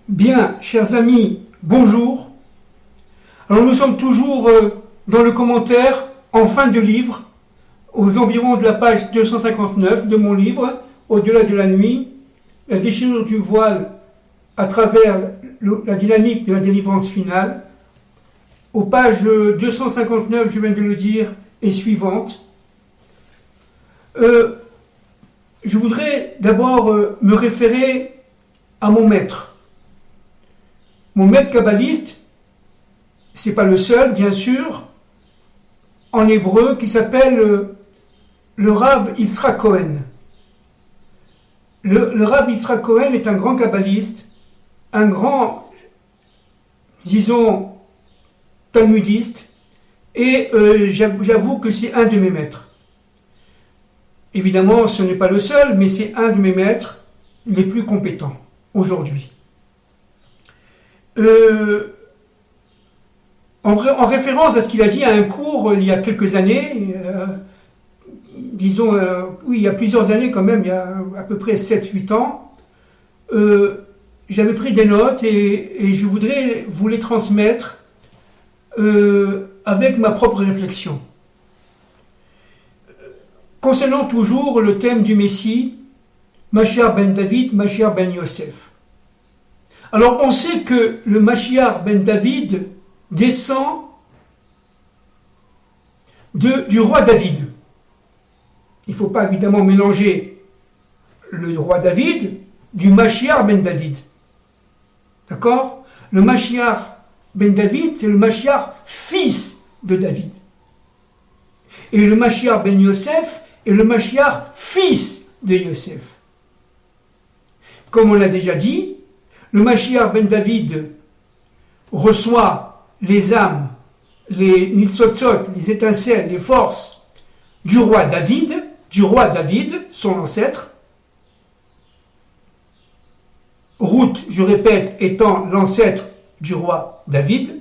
Bien, chers amis, bonjour. Alors nous sommes toujours dans le commentaire en fin de livre, aux environs de la page 259 de mon livre, Au-delà de la nuit, la déchirure du voile à travers la dynamique de la délivrance finale. Aux pages 259, je viens de le dire, et suivantes. Je voudrais d'abord me référer à mon maître. Mon maître kabbaliste, c'est pas le seul, bien sûr, en hébreu, qui s'appelle le Rav Yitzhak Cohen. Le Rav Yitzhak Cohen est un grand kabbaliste, un grand, disons, talmudiste, et j'avoue que c'est un de mes maîtres. Évidemment, ce n'est pas le seul, mais c'est un de mes maîtres les plus compétents aujourd'hui. En référence à ce qu'il a dit à un cours il y a quelques années, oui, il y a plusieurs années quand même, il y a à peu près 7-8 ans, j'avais pris des notes et je voudrais vous les transmettre avec ma propre réflexion. Concernant toujours le thème du Messie, Mashiach ben David, Mashiach ben Yosef. Alors on sait que le Mashiach ben David descend du roi David. Il ne faut pas évidemment mélanger le roi David du Mashiach ben David. D'accord? Le Mashiach ben David, c'est le Mashiach fils de David. Et le Mashiach ben Yosef est le Mashiach fils de Yosef. Comme on l'a déjà dit, le Mashiach ben David reçoit les âmes, les nitzotzot, les étincelles, les forces du roi David, son ancêtre. Ruth, je répète, étant l'ancêtre du roi David.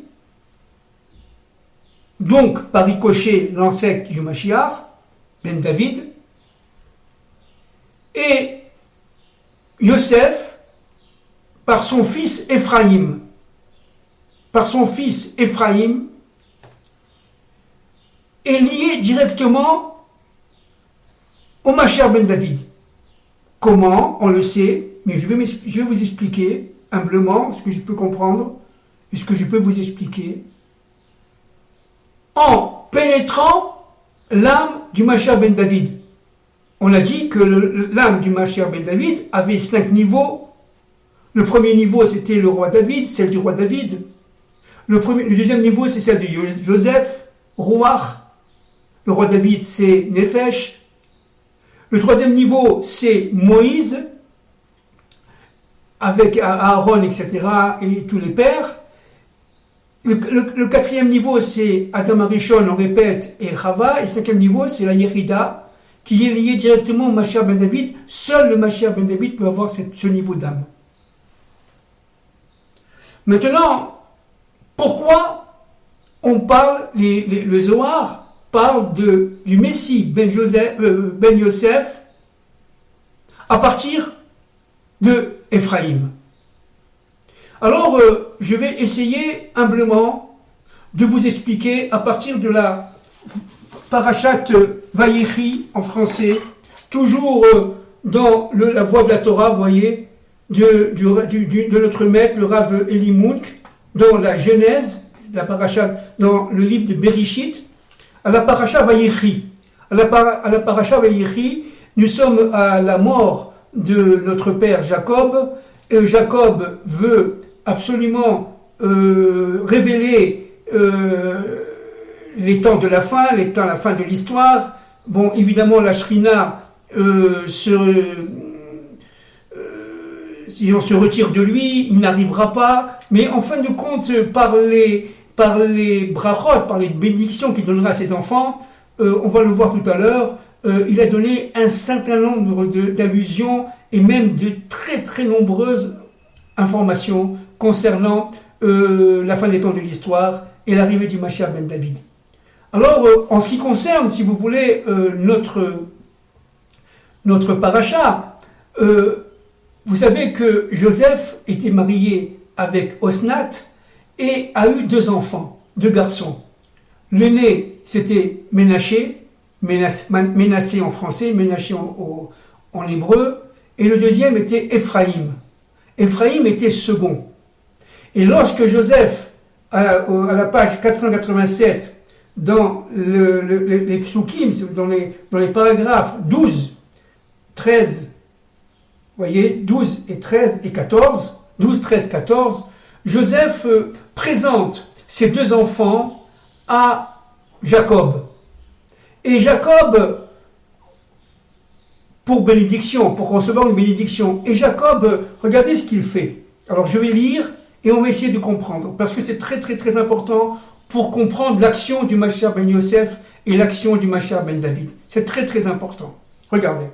Donc, par ricochet, l'ancêtre du Mashiach, ben David. Et Yosef, par son fils Ephraïm. Est lié directement au Mashiach ben David. Comment? On le sait, mais je vais vous expliquer humblement ce que je peux comprendre et ce que je peux vous expliquer. En pénétrant l'âme du Mashiach ben David. On a dit que l'âme du Mashiach ben David avait 5 niveaux. Le premier niveau, c'était le roi David, celle du roi David. Le deuxième niveau, c'est celle de Joseph, Ruach. Le roi David, c'est Nefesh. Le troisième niveau, c'est Moïse, avec Aaron, etc., et tous les pères. Le quatrième niveau, c'est Adam Arishon, on répète, et Chava. Et le cinquième niveau, c'est la Yerida, qui est liée directement au Mashiach ben David. Seul le Mashiach ben David peut avoir ce niveau d'âme. Maintenant, pourquoi on parle, le Zohar parle du Messie ben Yosef à partir de Ephraïm. Alors, je vais essayer humblement de vous expliquer à partir de la Parashat Vayechi en français, toujours dans la voie de la Torah, vous voyez, de notre maître, le Rav Eli Munk, dans la Genèse, la Parashat, dans le livre de Bereshit, à la Parashat Vayechi. À la Parashat Vayechi, nous sommes à la mort de notre père Jacob, et Jacob veut absolument révéler les temps de la fin, la fin de l'histoire. Bon, évidemment, la Shrina si on se retire de lui, il n'arrivera pas. Mais en fin de compte, par les brachot, par les bénédictions qu'il donnera à ses enfants, on va le voir tout à l'heure, il a donné un certain nombre d'allusions et même de très très nombreuses informations concernant la fin des temps de l'histoire et l'arrivée du Mashiach ben David. Alors, en ce qui concerne, si vous voulez, notre paracha, vous savez que Joseph était marié avec Osnat et a eu 2 enfants, 2 garçons. L'aîné, c'était Ménaché, Ménassé en français, Ménaché en hébreu, et le deuxième était Éphraïm. Éphraïm était second. Et lorsque Joseph, à la page 487, dans les psukim, dans les paragraphes 12, 13, vous voyez, 12 et 13 et 14, 12, 13, 14, Joseph présente ses 2 enfants à Jacob. Et Jacob, pour bénédiction, pour recevoir une bénédiction. Et Jacob, regardez ce qu'il fait. Alors je vais lire et on va essayer de comprendre, parce que c'est très très très important pour comprendre l'action du Mashiach ben Yosef et l'action du Mashiach ben David. C'est très très important. Regardez.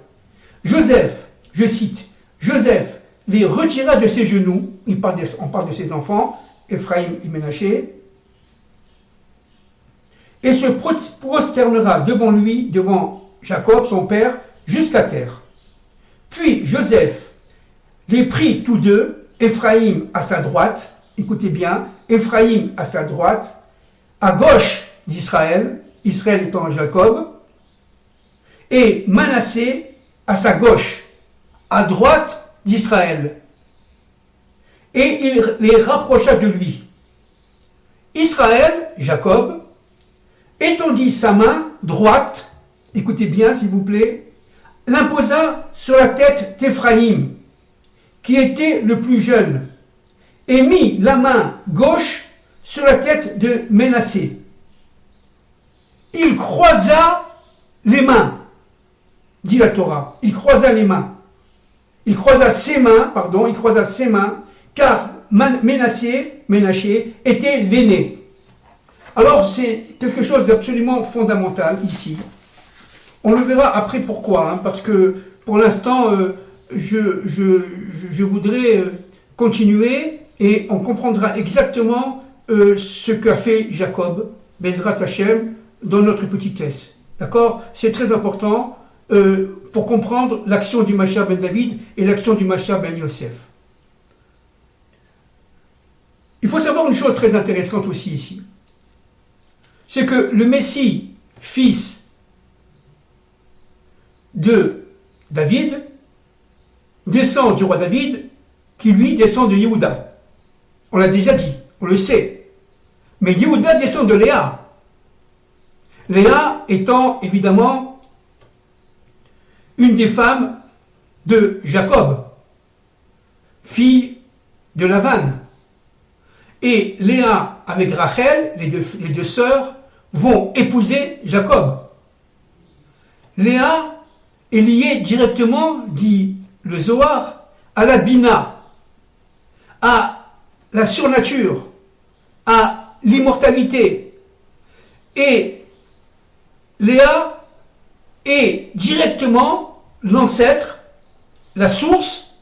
Joseph, je cite, Joseph les retira de ses genoux, on parle de ses enfants, Éphraïm et Ménaché, et se prosternera devant lui, devant Jacob, son père, jusqu'à terre. Puis Joseph les prit tous deux, Éphraïm à sa droite, écoutez bien, Éphraïm à sa droite, à gauche d'Israël, Israël étant Jacob, et Manassé à sa gauche, à droite d'Israël. Et il les rapprocha de lui. Israël, Jacob, étendit sa main droite, écoutez bien s'il vous plaît, l'imposa sur la tête d'Éphraïm, qui était le plus jeune, et mit la main gauche sur la tête de Ménassé. Il croisa les mains, dit la Torah. Il croisa les mains. Il croisa ses mains, car Ménaché était l'aîné. Alors c'est quelque chose d'absolument fondamental ici. On le verra après pourquoi, parce que pour l'instant, je voudrais continuer et on comprendra exactement ce qu'a fait Jacob, Bezrat Hashem, dans notre petitesse. D'accord? C'est très important pour comprendre l'action du Mashiach ben David et l'action du Mashiach ben Yosef. Il faut savoir une chose très intéressante aussi ici. C'est que le Messie, fils de David, descend du roi David, qui lui descend de Yehuda. On l'a déjà dit, on le sait. Mais Yehuda descend de Léa. Léa étant évidemment une des femmes de Jacob, fille de Lavan. Et Léa avec Rachel, les deux sœurs, vont épouser Jacob. Léa est liée directement, dit le Zohar, à la Bina, à la surnature, à l'immortalité. Et Léa est directement l'ancêtre, la source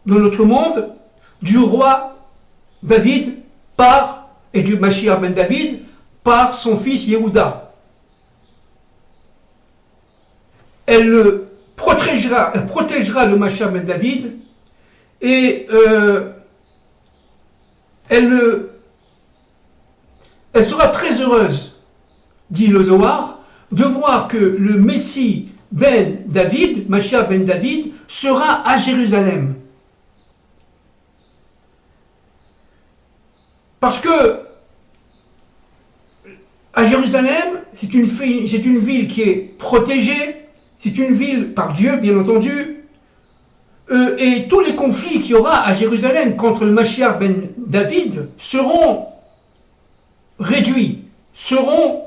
de notre monde du roi David et du Mashiach ben David par son fils Yehuda. Elle protégera le Mashiach ben David et elle sera très heureuse, dit le Zohar, de voir que le Messie ben David, Mashiach ben David, sera à Jérusalem. Parce que à Jérusalem, c'est une ville qui est protégée, c'est une ville par Dieu, bien entendu, et tous les conflits qu'il y aura à Jérusalem contre le Mashiach ben David seront réduits, seront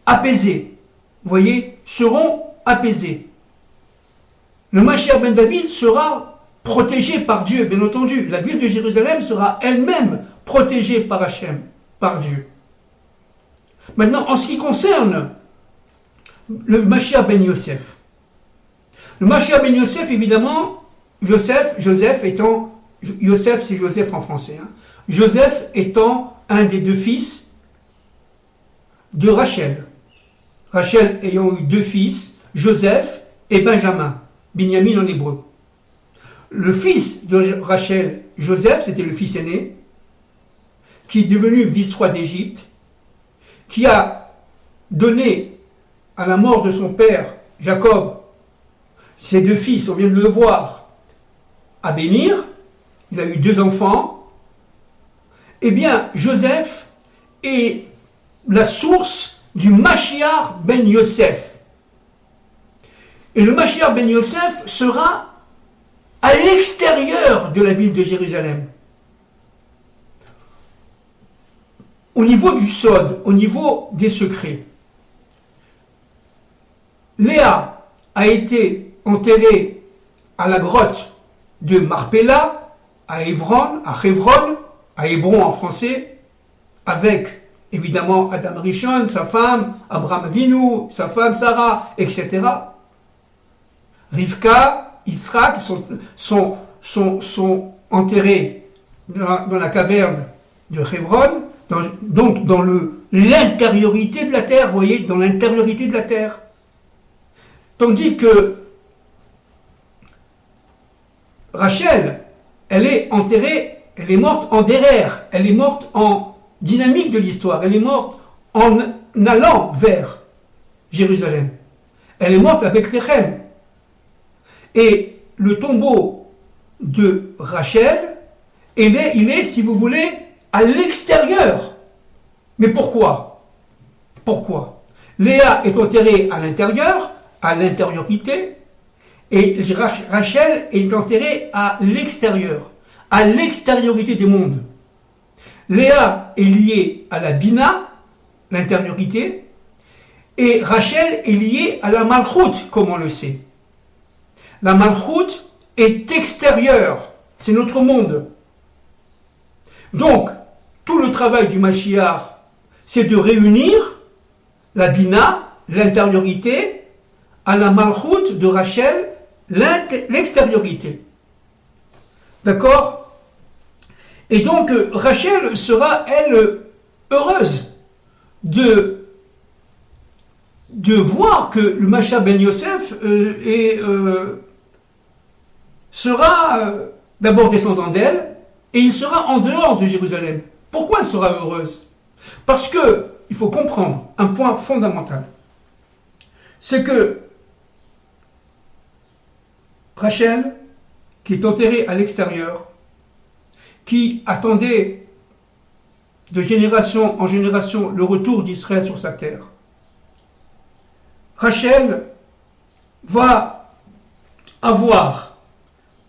apaisés. Vous voyez, seront apaisés. Le Mashiach ben David sera protégé par Dieu, bien entendu. La ville de Jérusalem sera elle-même protégée par Hachem, par Dieu. Maintenant, en ce qui concerne le Mashiach ben Yosef. Le Mashiach ben Yosef, évidemment, Joseph étant, Yosef c'est Joseph en français, Joseph étant un des 2 fils de Rachel. Rachel ayant eu 2 fils, Joseph et Benjamin, Binyamin en hébreu. le fils de Rachel, Joseph, c'était le fils aîné, qui est devenu vice-roi d'Égypte, qui a donné à la mort de son père, Jacob, ses 2 fils, on vient de le voir, à bénir. Il a eu 2 enfants. Eh bien, Joseph est la source du Mashiach ben Yosef. Et le Mashiach ben Yosef sera à l'extérieur de la ville de Jérusalem. Au niveau du Sod, au niveau des secrets. Léa a été enterrée à la grotte de Marpella, à Hébron, à Hébron en français, avec évidemment Adam Rishon, sa femme, Abraham Avinu, sa femme Sarah, etc. Rivka, Yitzhak sont enterrés dans la caverne de Hébron, donc dans l'intériorité de la terre, vous voyez, dans l'intériorité de la terre. Tandis que Rachel, elle est enterrée, elle est morte en derrière, elle est morte en dynamique de l'histoire, elle est morte en allant vers Jérusalem. Elle est morte à Bethléem. Et le tombeau de Rachel, il est, si vous voulez, à l'extérieur. Mais pourquoi? Pourquoi? Léa est enterrée à l'intérieur, à l'intériorité, et Rachel est enterrée à l'extériorité des mondes. Léa est liée à la Bina, l'intériorité, et Rachel est liée à la Malchut, comme on le sait. La Malchut est extérieure, c'est notre monde. Donc, tout le travail du Mashiach, c'est de réunir la Bina, l'intériorité, à la Malchut de Rachel, l'extériorité. D'accord? Et donc, Rachel sera, elle, heureuse de voir que le Mashiach ben Yosef sera d'abord descendant d'elle, et il sera en dehors de Jérusalem. Pourquoi elle sera heureuse? Parce que, il faut comprendre un point fondamental. C'est que Rachel, qui est enterrée à l'extérieur, qui attendait de génération en génération le retour d'Israël sur sa terre, Rachel va avoir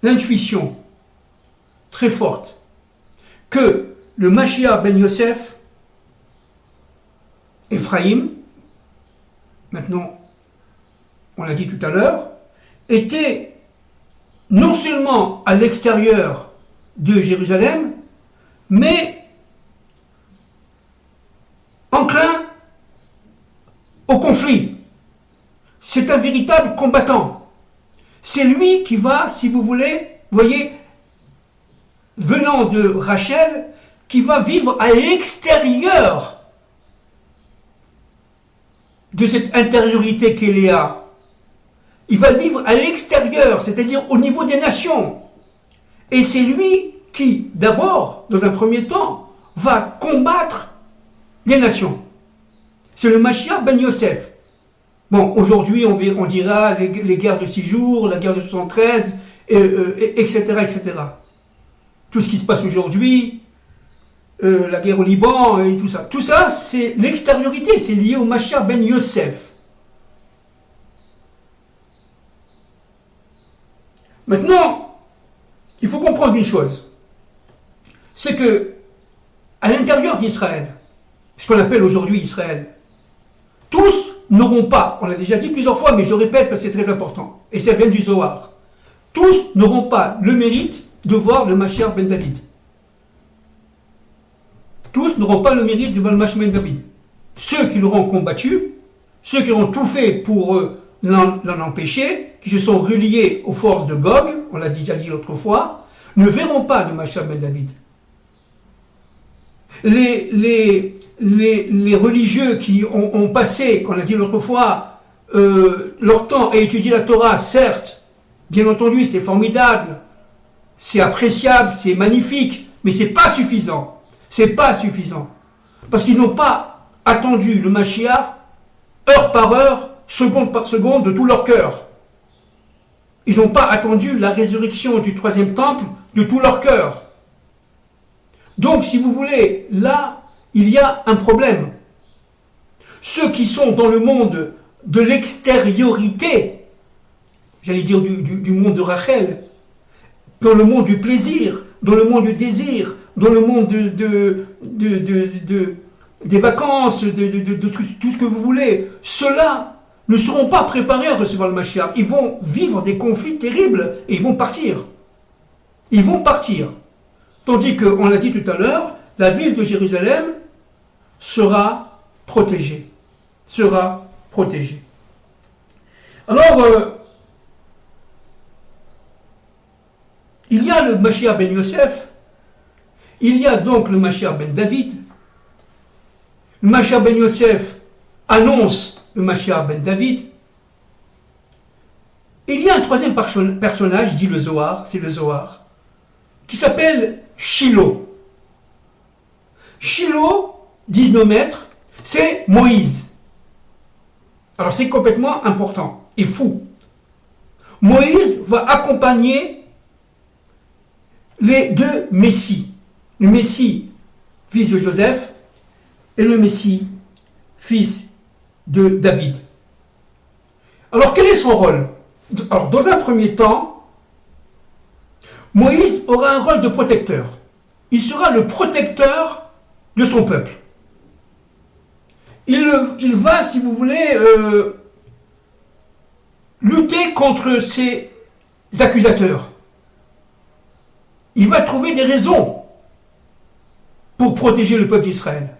l'intuition très forte que le Mashiach ben Yosef, Ephraïm, maintenant on l'a dit tout à l'heure, était non seulement à l'extérieur de Jérusalem, mais enclin au conflit. C'est un véritable combattant. C'est lui qui va, si vous voulez, voyez, venant de Rachel, qui va vivre à l'extérieur de cette intériorité qu'est Léa. Il va vivre à l'extérieur, c'est-à-dire au niveau des nations. Et c'est lui qui, d'abord, dans un premier temps, va combattre les nations. C'est le Mashiach ben Yosef. Bon, aujourd'hui, on dira les guerres de 6 jours, la guerre de 73, etc., etc. Tout ce qui se passe aujourd'hui, la guerre au Liban et tout ça. Tout ça, c'est l'extériorité, c'est lié au Mashiach ben Yosef. Maintenant, il faut comprendre une chose. C'est que, à l'intérieur d'Israël, ce qu'on appelle aujourd'hui Israël, tous n'auront pas, on l'a déjà dit plusieurs fois, mais je répète parce que c'est très important, et ça vient du Zohar, tous n'auront pas le mérite de voir le Mashiach ben David. Tous n'auront pas le mérite de voir le Mashiach ben David. Ceux qui l'auront combattu, ceux qui auront tout fait pour l'en empêcher, qui se sont reliés aux forces de Gog, on l'a déjà dit l'autre fois, ne verront pas le Mashiach ben David. Les religieux qui ont passé, qu'on a dit l'autre fois, leur temps à étudier la Torah, certes, bien entendu, c'est formidable, c'est appréciable, c'est magnifique, mais c'est pas suffisant. C'est pas suffisant. Parce qu'ils n'ont pas attendu le Mashiach, heure par heure, seconde par seconde, de tout leur cœur. Ils n'ont pas attendu la résurrection du troisième temple de tout leur cœur. Donc, si vous voulez, là, il y a un problème. Ceux qui sont dans le monde de l'extériorité, j'allais dire du monde de Rachel, dans le monde du plaisir, dans le monde du désir, dans le monde des vacances, de tout ce que vous voulez, ceux-là ne seront pas préparés à recevoir le Mashiach. Ils vont vivre des conflits terribles et ils vont partir. Ils vont partir. Tandis qu'on l'a dit tout à l'heure, la ville de Jérusalem sera protégée. Sera protégée. Alors, il y a le Mashiach ben Yosef, il y a donc le Mashiach ben David. Le Mashiach ben Yosef annonce le Mashiach ben David. Il y a un troisième personnage, dit le Zohar, c'est le Zohar, qui s'appelle Shilo. Shilo, disent nos maîtres, c'est Moïse. Alors c'est complètement important et fou. Moïse va accompagner les deux Messies. Le Messie, fils de Joseph, et le Messie, fils de David. Alors quel est son rôle? Alors dans un premier temps, Moïse aura un rôle de protecteur. Il sera le protecteur de son peuple. Il va, si vous voulez, lutter contre ses accusateurs. Il va trouver des raisons pour protéger le peuple d'Israël.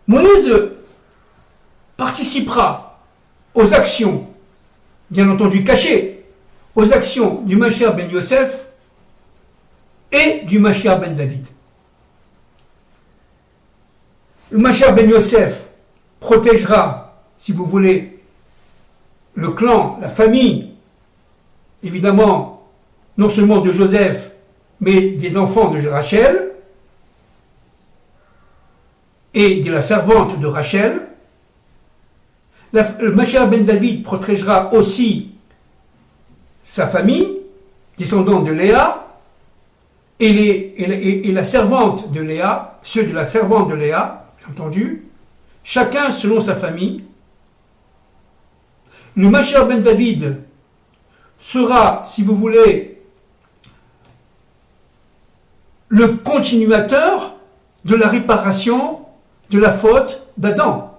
Moïse participera aux actions, bien entendu cachées, aux actions du Mashiach ben Yosef et du Mashiach ben David. Le Mashiach ben Yosef protégera, si vous voulez, le clan, la famille, évidemment, non seulement de Joseph, mais des enfants de Rachel et de la servante de Rachel. Le Mashiach ben David protégera aussi sa famille, descendants de Léa, et la servante de Léa, ceux de la servante de Léa, bien entendu, chacun selon sa famille. Le Mashiach ben David sera, si vous voulez, le continuateur de la réparation de la faute d'Adam.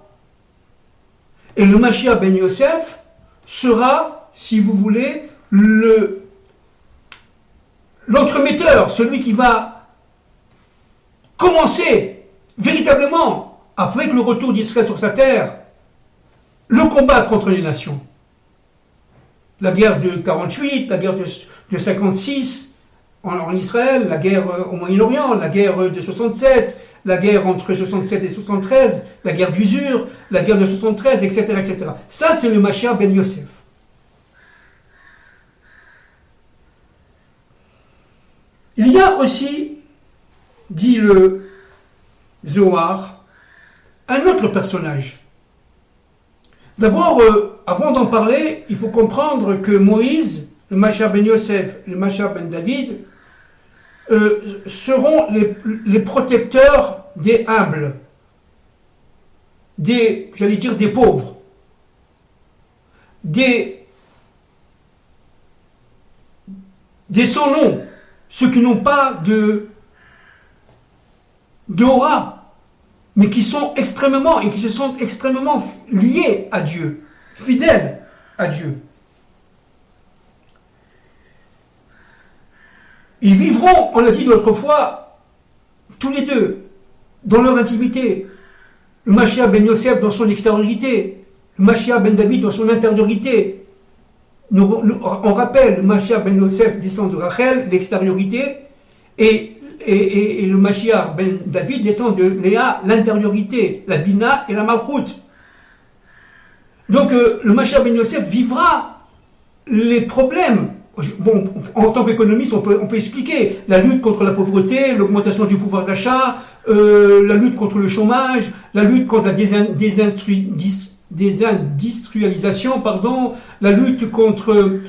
Et le Mashiach ben Yosef sera, si vous voulez, l'entremetteur, celui qui va commencer véritablement, avec le retour d'Israël sur sa terre, le combat contre les nations. La guerre de 48, la guerre de 56 en Israël, la guerre au Moyen-Orient, la guerre de 67, la guerre entre 67 et 73, la guerre d'usure, la guerre de 73, etc., etc. Ça, c'est le Mashiach ben Yosef. Il y a aussi, dit le Zohar, un autre personnage. D'abord, avant d'en parler, il faut comprendre que Moïse, le Mashiach ben Yosef, le Mashiach ben David, seront les protecteurs des humbles, j'allais dire des pauvres, des sans nom, ceux qui n'ont pas d'aura, mais qui sont extrêmement et qui se sont extrêmement liés à Dieu, fidèles à Dieu. Ils vivront, on l'a dit l'autre fois, tous les deux, dans leur intimité. Le Mashiach ben Yosef dans son extériorité, le Mashiach ben David dans son intériorité. On rappelle, le Mashiach ben Yosef descend de Rachel, l'extériorité, et le Mashiach ben David descend de Léa, l'intériorité, la Bina et la Malchut. Donc le Mashiach ben Yosef vivra les problèmes, bon, en tant qu'économiste, on peut expliquer la lutte contre la pauvreté, l'augmentation du pouvoir d'achat, la lutte contre le chômage, la lutte contre la désindustrialisation, pardon, la lutte contre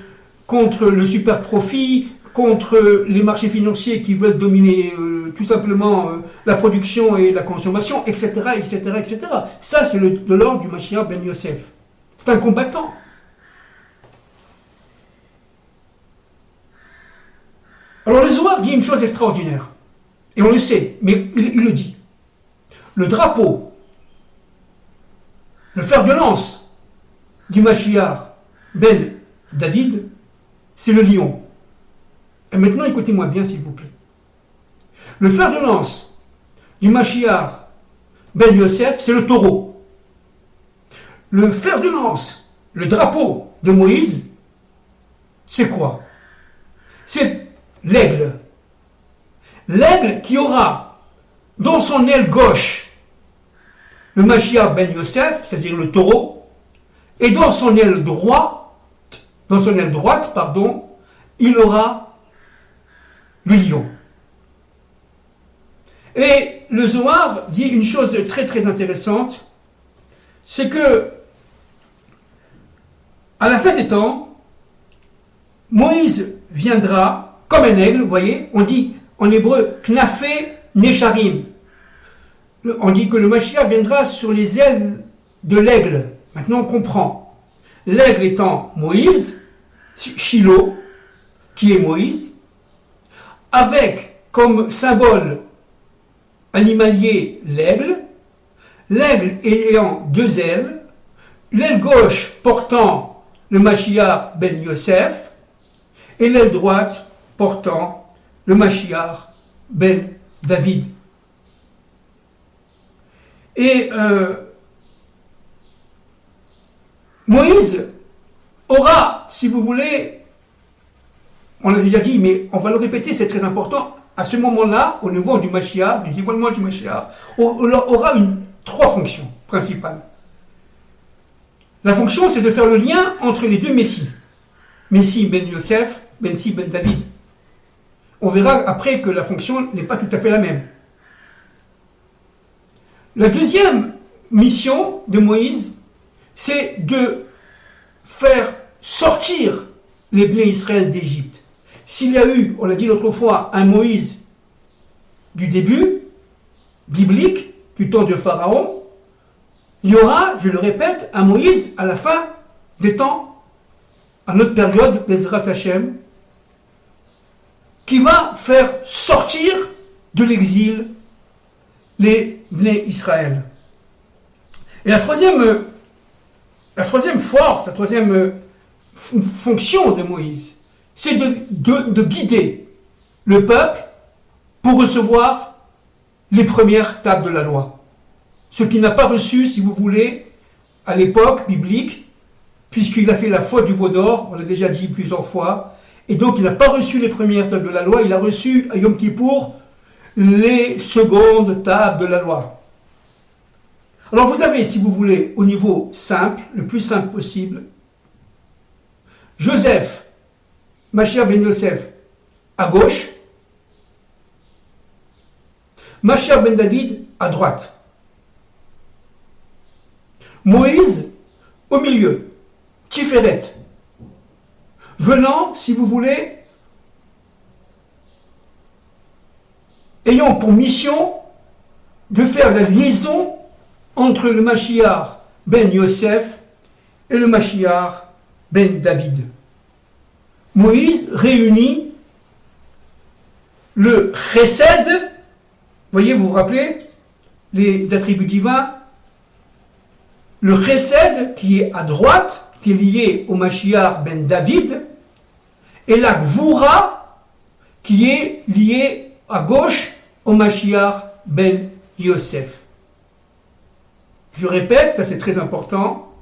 le super profit, contre les marchés financiers qui veulent dominer tout simplement la production et la consommation, etc., etc., etc. Ça, c'est de l'ordre du Mashiach ben Yosef. C'est un combattant. Alors le Zohar dit une chose extraordinaire, et on le sait, mais il le dit. Le drapeau, le fer de lance du Mashiach ben David, c'est le lion. Et maintenant, écoutez-moi bien, s'il vous plaît. Le fer de lance du Mashiach ben Yosef, c'est le taureau. Le fer de lance, le drapeau de Moïse, c'est quoi? C'est l'aigle. L'aigle qui aura dans son aile gauche le Mashiach ben Yosef, c'est-à-dire le taureau, et dans son aile droite, il aura le lion. Et le Zohar dit une chose très très intéressante, c'est que à la fin des temps, Moïse viendra comme un aigle, vous voyez, on dit en hébreu knafé nesharim. On dit que le Mashiach viendra sur les ailes de l'aigle. Maintenant on comprend. L'aigle étant Moïse, Shiloh, qui est Moïse, avec comme symbole animalier l'aigle ayant deux ailes, l'aile gauche portant le Mashiach ben Yosef, et l'aile droite portant le Mashiach ben David. Et Moïse aura, si vous voulez, on l'a déjà dit, mais on va le répéter, c'est très important, à ce moment-là, au niveau du Mashiach, du dévoilement du Mashiach, aura trois fonctions principales. La fonction, c'est de faire le lien entre les deux Messies. Messie ben Yosef, Messie ben David. On verra après que la fonction n'est pas tout à fait la même. La deuxième mission de Moïse, c'est de faire sortir les Bnei Israël d'Égypte. S'il y a eu, on l'a dit l'autre fois, un Moïse du début, biblique, du temps de Pharaon, il y aura, je le répète, un Moïse à la fin des temps, à notre période, Bezrat Hashem, qui va faire sortir de l'exil les Bnei Israël. Et la troisième force, la troisième fonction de Moïse, c'est de guider le peuple pour recevoir les premières tables de la loi. Ce qu'il n'a pas reçu, si vous voulez, à l'époque biblique, puisqu'il a fait la faute du veau d'or, on l'a déjà dit plusieurs fois, et donc il n'a pas reçu les premières tables de la loi, il a reçu à Yom Kippour les secondes tables de la loi. Alors vous avez, si vous voulez, au niveau simple, le plus simple possible, Joseph, Mashiach ben Yosef, à gauche, Mashiach ben David, à droite. Moïse, au milieu, Tiferet, venant, si vous voulez, ayant pour mission de faire la liaison entre le Mashiach ben Yosef et le Mashiach ben David. Moïse réunit le Chesed, voyez, vous vous rappelez, les attributs divins, le Chesed qui est à droite, qui est lié au Mashiach ben David, et la Gvura qui est liée à gauche au Mashiach ben Yosef. Je répète, ça c'est très important,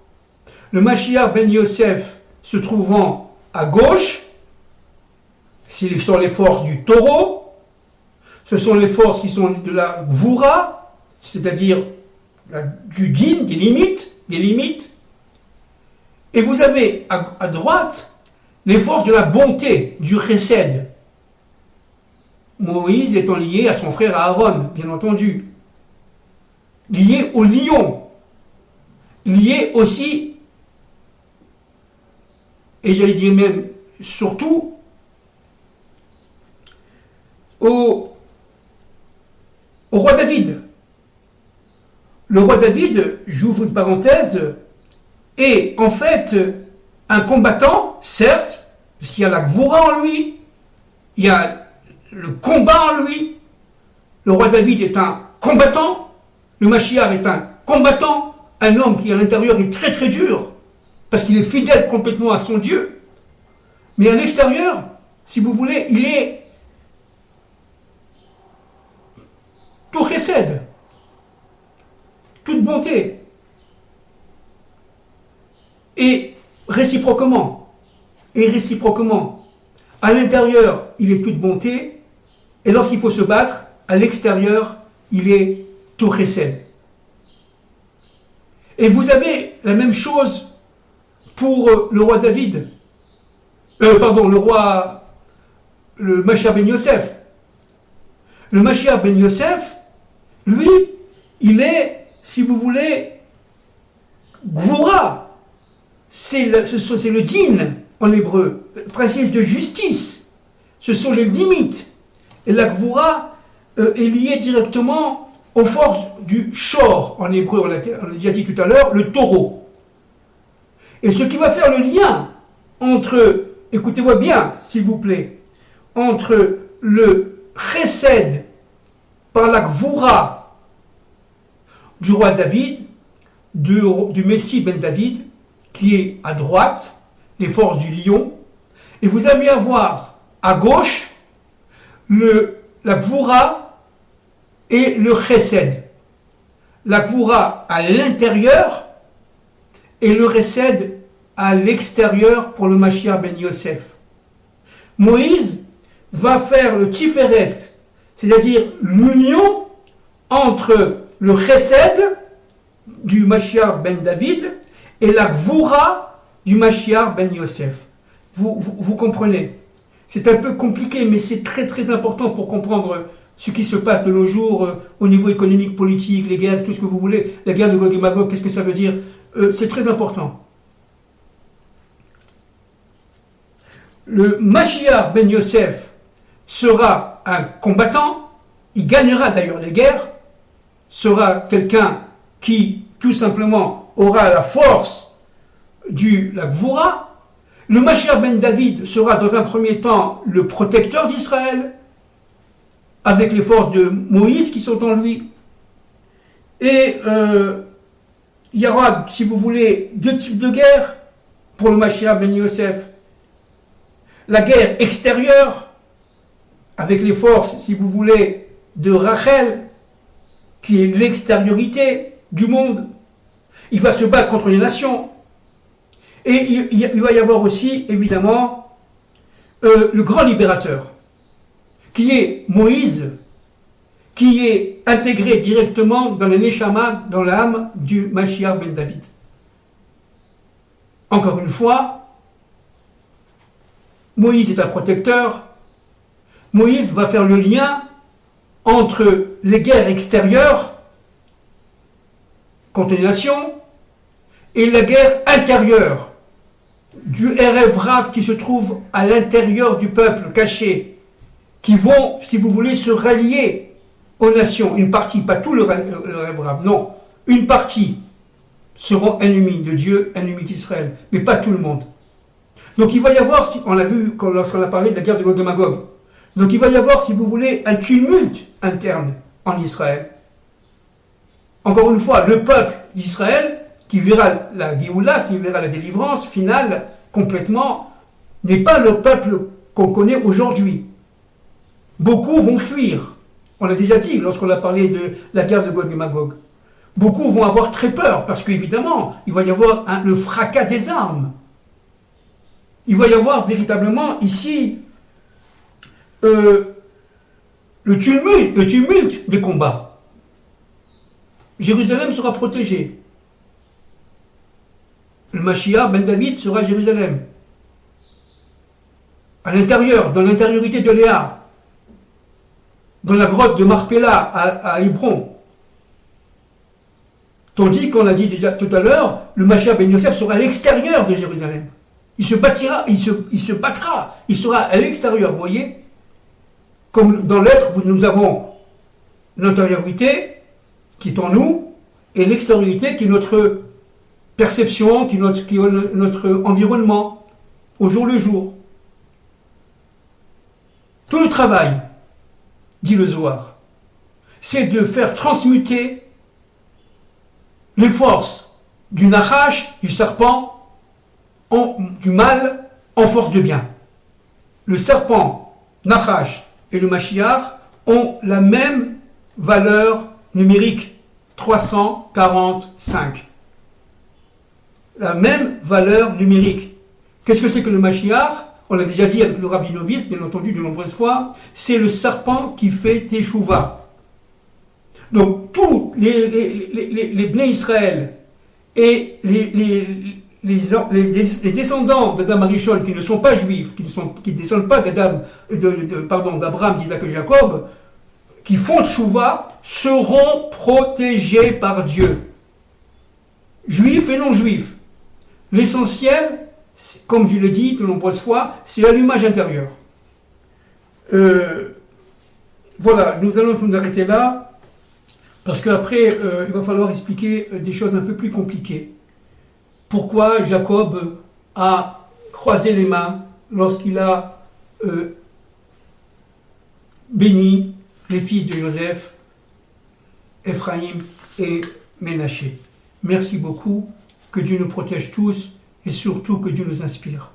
le Mashiach ben Yosef se trouvant à gauche, ce sont les forces du taureau, ce sont les forces qui sont de la Gvura, c'est-à-dire du din, des limites, et vous avez à droite les forces de la bonté, du chesed. Moïse étant lié à son frère Aaron, bien entendu. Lié au lion. Lié aussi, et j'allais dire même surtout, au roi David. Le roi David, j'ouvre une parenthèse, est en fait un combattant, certes, parce qu'il y a la gvoura en lui, il y a le combat en lui. Le roi David est un combattant, le Mashiach est un combattant, un homme qui à l'intérieur est très très dur, parce qu'il est fidèle complètement à son Dieu. Mais à l'extérieur, si vous voulez, il est tout chesed, toute bonté. Et réciproquement, à l'intérieur, il est toute bonté, et lorsqu'il faut se battre, à l'extérieur, il est tout chesed. Et vous avez la même chose pour le roi David, le Mashiach ben Yosef. Le Mashiach ben Yosef, lui, il est, si vous voulez, Gvoura. C'est le din en hébreu, le principe de justice. Ce sont les limites. Et la Gvoura est liée directement aux forces du shor en hébreu, on l'a déjà dit tout à l'heure, le taureau. Et ce qui va faire le lien entre, écoutez-moi bien, s'il vous plaît, entre le chesed par la gvoura du roi David, du Messie ben David, qui est à droite, les forces du lion, et vous allez avoir à gauche la gvoura et le chesed. La gvoura à l'intérieur et le chesed à l'extérieur pour le Mashiach ben Yosef. Moïse va faire le tiferet, c'est-à-dire l'union entre le chesed du Mashiach ben David et la gvoura du Mashiach ben Yosef. Vous comprenez? C'est un peu compliqué, mais c'est très très important pour comprendre ce qui se passe de nos jours au niveau économique, politique, les guerres, tout ce que vous voulez, la guerre de Gog et Magog, qu'est-ce que ça veut dire? C'est très important. Le Mashiach ben Yosef sera un combattant, il gagnera d'ailleurs les guerres, sera quelqu'un qui tout simplement aura la force la gvoura. Le Mashiach ben David sera dans un premier temps le protecteur d'Israël, avec les forces de Moïse qui sont en lui. Et il y aura, si vous voulez, deux types de guerres pour le Mashiach ben Yosef. La guerre extérieure, avec les forces, si vous voulez, de Rachel, qui est l'extériorité du monde. Il va se battre contre les nations. Et il va y avoir aussi, évidemment, le grand libérateur, qui est Moïse, qui est intégré directement dans le Neshama, dans l'âme du Mashiach ben David. Encore une fois, Moïse est un protecteur. Moïse va faire le lien entre les guerres extérieures contre les nations et la guerre intérieure du Erev Rav qui se trouve à l'intérieur du peuple caché, qui vont, si vous voulez, se rallier aux nations. Une partie, pas tout le Erev Rav, non. Une partie seront ennemis de Dieu, ennemis d'Israël, mais pas tout le monde. Donc il va y avoir, on l'a vu lorsqu'on a parlé de la guerre de Gog et Magog, donc il va y avoir, si vous voulez, un tumulte interne en Israël. Encore une fois, le peuple d'Israël, qui verra la Géoula, qui verra la délivrance finale complètement, n'est pas le peuple qu'on connaît aujourd'hui. Beaucoup vont fuir. On l'a déjà dit lorsqu'on a parlé de la guerre de Gog et Magog. Beaucoup vont avoir très peur, parce qu'évidemment, il va y avoir le fracas des armes. Il va y avoir véritablement ici le tumulte des combats. Jérusalem sera protégée. Le Mashiach ben David sera à Jérusalem. à l'intérieur, dans l'intériorité de Léa, dans la grotte de Marpella à Hébron. Tandis qu'on l'a dit déjà tout à l'heure, le Mashiach ben Yosef sera à l'extérieur de Jérusalem. Il se bâtira, il se battra, il sera à l'extérieur, vous voyez. Comme dans l'être, nous avons l'intériorité qui est en nous, et l'extériorité qui est notre perception, qui est notre environnement, au jour le jour. Tout le travail, dit le Zohar, c'est de faire transmuter les forces du Nachash, du serpent, du mal, en force de bien. Le serpent, Nachash et le Mashiach ont la même valeur numérique, 345. La même valeur numérique. Qu'est-ce que c'est que le Mashiach? On l'a déjà dit avec le Rav Yinovitz, bien entendu, de nombreuses fois. C'est le serpent qui fait Teshuvah. Donc, tous les Bnei Israël et les descendants d'Adam Arishon qui ne sont pas juifs, qui ne descendent pas d'Abraham, d'Isaac et Jacob, qui font Teshuvah, seront protégés par Dieu. Juifs et non-juifs. L'essentiel, comme je l'ai dit de nombreuses fois, c'est l'allumage intérieur. Voilà, nous allons nous arrêter là, parce qu'après, il va falloir expliquer des choses un peu plus compliquées. Pourquoi Jacob a croisé les mains lorsqu'il a béni les fils de Joseph, Ephraïm et Ménaché. Merci beaucoup, que Dieu nous protège tous et surtout que Dieu nous inspire.